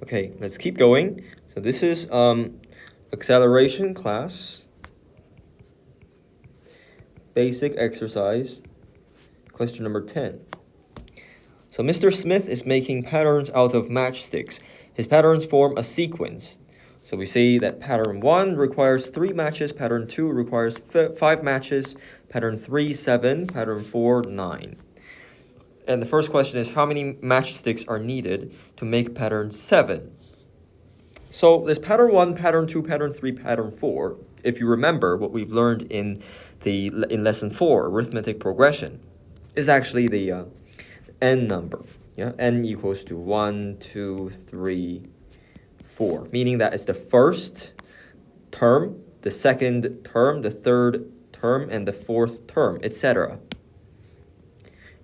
Okay, let's keep going. So this is acceleration class, basic exercise, question number 10. So Mr. Smith is making patterns out of matchsticks. His patterns form a sequence. So we see that pattern 1 requires 3 matches, pattern 2 requires 5 matches, pattern 3, 7, pattern 4, 9. And the first question is, how many matchsticks are needed to make pattern 7? So there's pattern 1, pattern 2, pattern 3, pattern 4. If you remember what we've learned in lesson 4, arithmetic progression, is actually the n number. Yeah, n equals to 1, 2, 3, 4, meaning that it's the first term, the second term, the third term, and the fourth term, etc.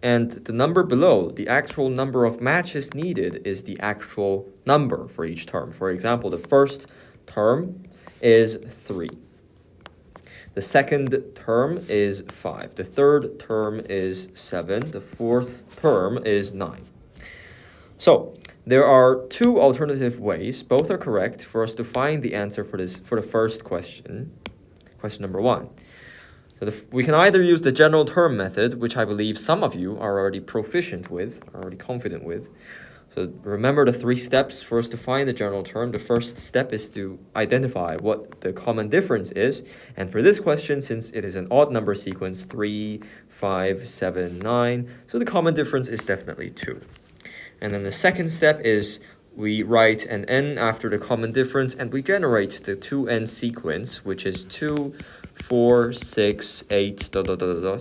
And the number below, the actual number of matches needed, is the actual number for each term. For example, the first term is 3. The second term is 5. The third term is 7. The fourth term is 9. So there are 2 alternative ways. Both are correct for us to find the answer for the first question, question number 1. So we can either use the general term method, which I believe some of you are already proficient with, are already confident with. So remember the 3 steps for us to find the general term. The first step is to identify what the common difference is. And for this question, since it is an odd number sequence, 3, 5, 7, 9, so the common difference is definitely 2. And then the second step is we write an n after the common difference, and we generate the 2n sequence, which is 2, 4, 6, 8,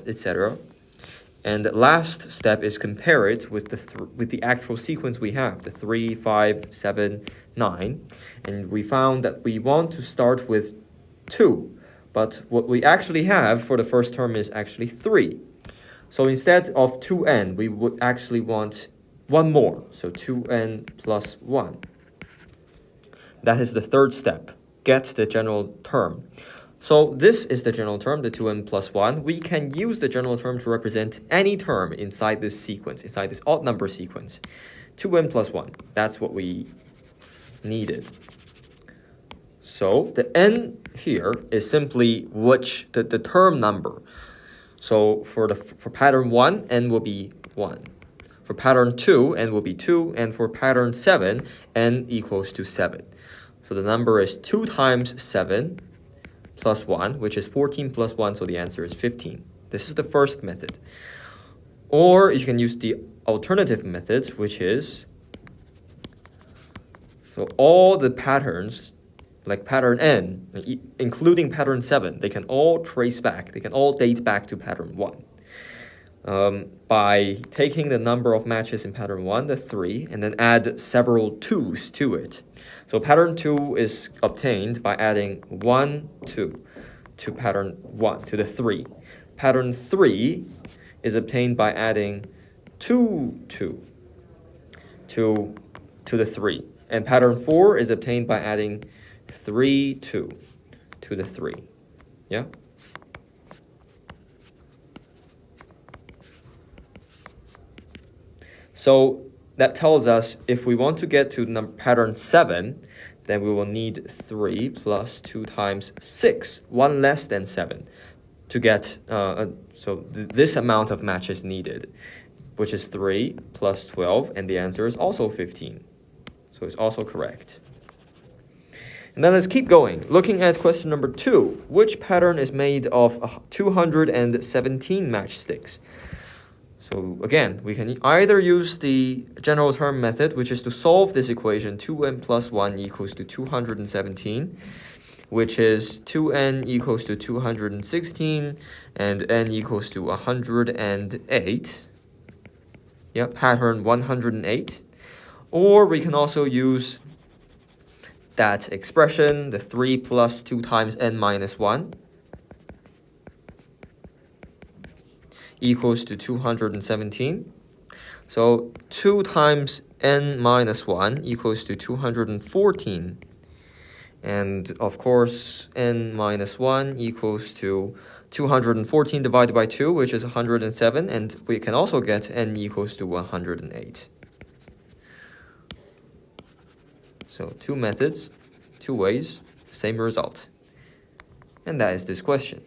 etc. And the last step is compare it with the actual sequence we have, the 3, 5, 7, 9. And we found that we want to start with 2, but what we actually have for the first term is actually 3. So instead of 2n, we would actually want 1 more, so 2n plus 1. That is the third step, get the general term. So this is the general term, the 2n plus 1. We can use the general term to represent any term inside this sequence, inside this odd number sequence. 2n plus 1, that's what we needed. So the n here is simply the term number. So for pattern 1, n will be 1. For pattern 2, n will be 2, and for pattern 7, n equals to 7. So the number is 2 times 7 plus 1, which is 14 plus 1, so the answer is 15. This is the first method. Or you can use the alternative method, which is, so all the patterns, like pattern n, including pattern 7, they can all trace back, they can all date back to pattern 1. By taking the number of matches in pattern 1, the 3, and then add several 2's to it. So pattern 2 is obtained by adding 1, 2 to pattern 1, to the 3. Pattern 3 is obtained by adding 2, 2 to the 3. And pattern 4 is obtained by adding 3, 2 to the 3. Yeah? So that tells us if we want to get to pattern 7, then we will need 3 plus 2 times 6, 1 less than 7, to get, this amount of matches needed, which is 3 plus 12, and the answer is also 15. So it's also correct. And then let's keep going. Looking at question number 2, which pattern is made of 217 matchsticks? So again, we can either use the general term method, which is to solve this equation, 2n plus 1 equals to 217, which is 2n equals to 216, and n equals to 108. Yeah, pattern 108. Or we can also use that expression, the 3 plus 2 times n minus 1, equals to 217. So 2 times n minus 1 equals to 214. And of course, n minus 1 equals to 214 divided by 2, which is 107. And we can also get n equals to 108. So two methods, two ways, same result. And that is this question.